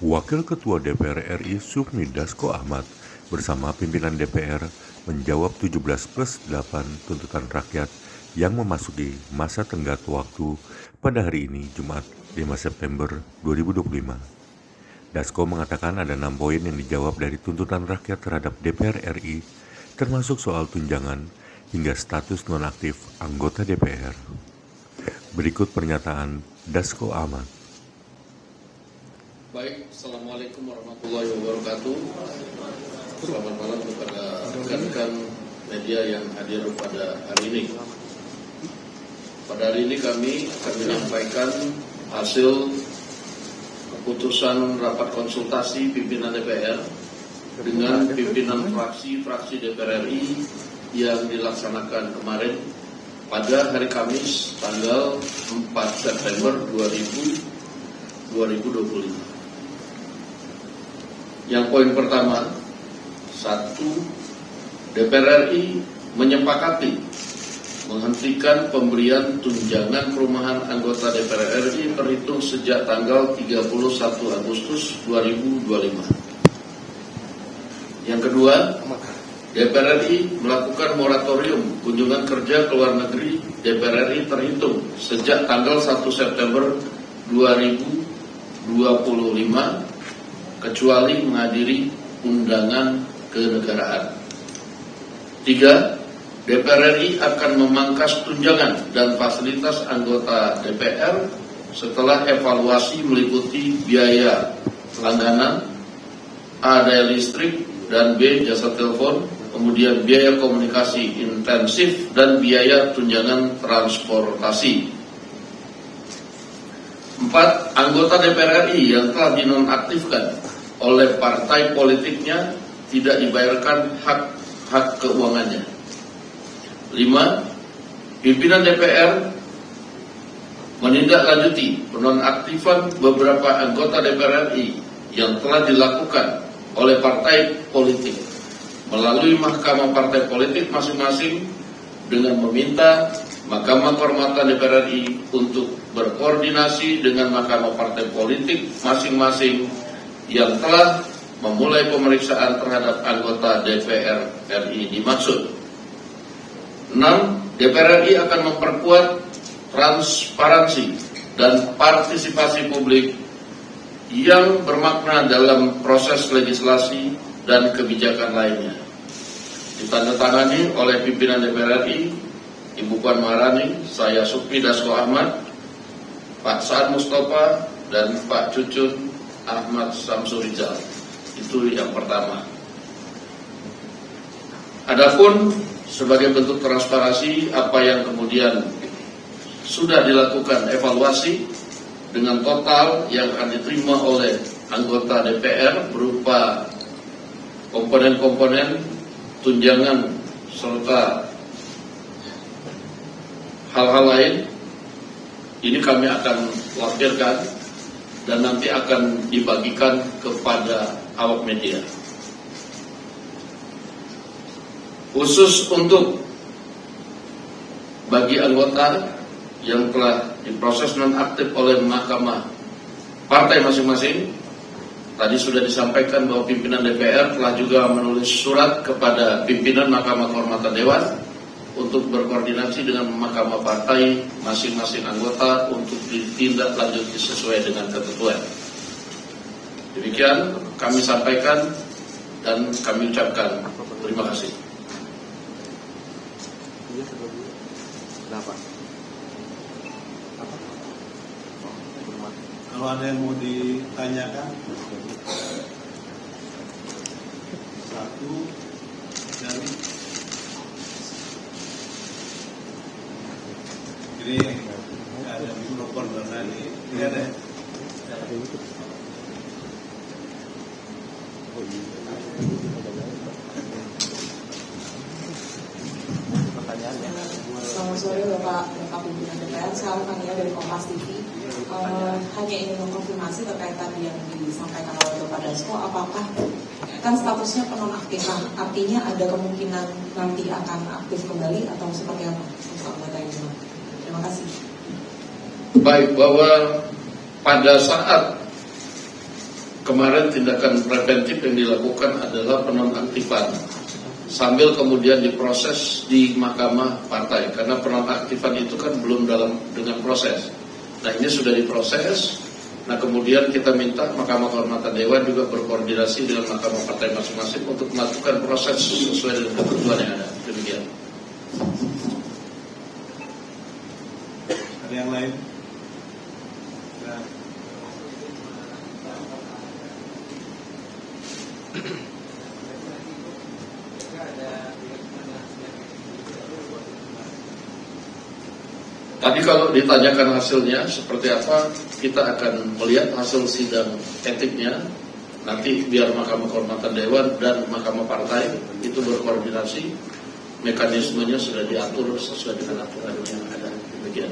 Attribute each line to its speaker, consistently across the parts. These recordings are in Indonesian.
Speaker 1: Wakil Ketua DPR RI Sufmi Dasko Ahmad bersama pimpinan DPR menjawab 17+8 tuntutan rakyat yang memasuki masa tenggat waktu pada hari ini Jumat 5 September 2025. Dasko mengatakan ada 6 poin yang dijawab dari tuntutan rakyat terhadap DPR RI, termasuk soal tunjangan hingga status nonaktif anggota DPR. Berikut pernyataan Dasko Ahmad.
Speaker 2: Baik, Assalamualaikum warahmatullahi wabarakatuh. Selamat malam kepada rekan-rekan media yang hadir pada hari ini. Pada hari ini kami akan menyampaikan hasil keputusan rapat konsultasi pimpinan DPR dengan pimpinan fraksi-fraksi DPR RI yang dilaksanakan kemarin pada hari Kamis tanggal 4 September 2025. Yang poin pertama, 1. DPR RI menyepakati menghentikan pemberian tunjangan perumahan anggota DPR RI terhitung sejak tanggal 31 Agustus 2025. Yang kedua, DPR RI melakukan moratorium kunjungan kerja ke luar negeri DPR RI terhitung sejak tanggal 1 September 2025 kecuali menghadiri undangan kenegaraan. 3. DPR RI akan memangkas tunjangan dan fasilitas anggota DPR setelah evaluasi meliputi biaya langganan, A. daya listrik, dan B. jasa telepon, kemudian biaya komunikasi intensif dan biaya tunjangan transportasi. 4. Anggota DPR RI yang telah dinonaktifkan oleh partai politiknya tidak dibayarkan hak keuangannya. 5. Pimpinan DPR menindaklanjuti penonaktifan beberapa anggota DPR RI yang telah dilakukan oleh partai politik melalui mahkamah partai politik masing-masing dengan meminta Mahkamah Kehormatan DPR RI untuk berkoordinasi dengan mahkamah partai politik masing-masing yang telah memulai pemeriksaan terhadap anggota DPR RI dimaksud. 6. DPR RI akan memperkuat transparansi dan partisipasi publik yang bermakna dalam proses legislasi dan kebijakan lainnya. Ditandatangani oleh pimpinan DPR RI, Ibu Puan Maharani, saya Sufmi Dasko Ahmad, Pak Sa'ad Mustafa, dan Pak Cucun Ahmad Samsurizal. Itu yang pertama. Adapun sebagai bentuk transparansi apa yang kemudian sudah dilakukan evaluasi dengan total yang akan diterima oleh anggota DPR berupa komponen-komponen tunjangan serta hal-hal lain, ini kami akan lampirkan dan nanti akan dibagikan kepada awak media. Khusus untuk bagi anggota yang telah diproses nonaktif oleh mahkamah partai masing-masing, tadi sudah disampaikan bahwa pimpinan DPR telah juga menulis surat kepada pimpinan Mahkamah Kehormatan Dewan untuk berkoordinasi dengan mahkamah partai masing-masing anggota untuk ditindaklanjuti sesuai dengan ketentuan. Demikian kami sampaikan dan kami ucapkan terima kasih.
Speaker 3: Kalau ada yang mau ditanyakan, 1 dari ini ada mikrofon tadi, ini ada.
Speaker 4: Selamat sore Bapak Pimpinan DPR, saya Fania dari Kompas TV. Hanya ingin mengkonfirmasi terkait tadi yang disampaikan oleh Bapak Dasko, apakah kan statusnya penonaktifan, artinya ada kemungkinan nanti akan aktif kembali atau seperti apa untuk anggota ini? Terima kasih.
Speaker 2: Baik, bahwa pada saat kemarin tindakan preventif yang dilakukan adalah penonaktifan sambil kemudian diproses di Mahkamah Partai, karena penonaktifan itu kan belum dengan proses. Nah, ini sudah diproses. Nah, kemudian kita minta Mahkamah Kehormatan Dewan juga berkoordinasi dengan Mahkamah Partai masing-masing untuk melakukan proses sesuai dengan ketentuan yang ada. Demikian.
Speaker 3: Ada yang lain? Nah.
Speaker 2: Tadi kalau ditanyakan hasilnya seperti apa, kita akan melihat hasil sidang etiknya. Nanti biar Mahkamah Kehormatan Dewan dan Mahkamah Partai itu berkoordinasi, mekanismenya sudah diatur sesuai dengan aturan yang ada. Demikian.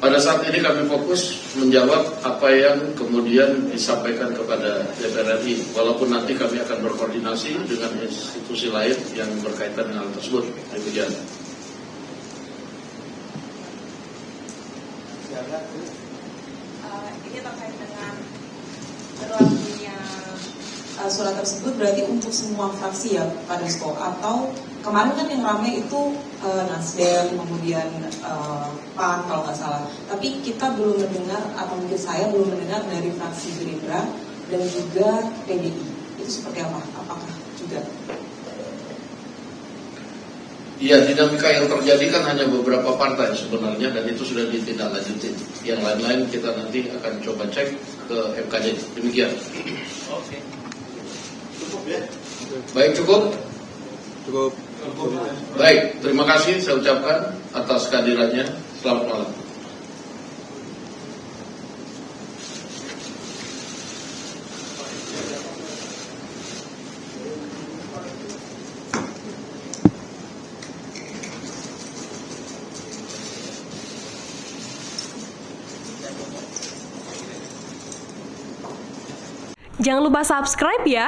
Speaker 2: Pada saat ini kami fokus menjawab apa yang kemudian disampaikan kepada DPR RI, walaupun nanti kami akan berkoordinasi dengan institusi lain yang berkaitan dengan hal tersebut. Demikian.
Speaker 4: Ini terkait dengan berlakunya surat tersebut berarti untuk semua fraksi ya Pak Dasko, atau kemarin kan yang ramai itu Nasdem, kemudian PAN kalau nggak salah, tapi kita belum mendengar, atau mungkin saya belum mendengar dari fraksi Gerindra dan juga PDI. Itu seperti apa? Apakah juga?
Speaker 2: Iya, dinamika yang terjadi kan hanya beberapa partai sebenarnya, dan itu sudah ditindaklanjuti. Yang lain-lain kita nanti akan coba cek ke MKD. Demikian.
Speaker 3: Oke. Cukup ya?
Speaker 2: Baik, cukup?
Speaker 3: Cukup.
Speaker 2: Baik, terima kasih saya ucapkan atas kehadirannya. Selamat malam.
Speaker 5: Jangan lupa subscribe ya.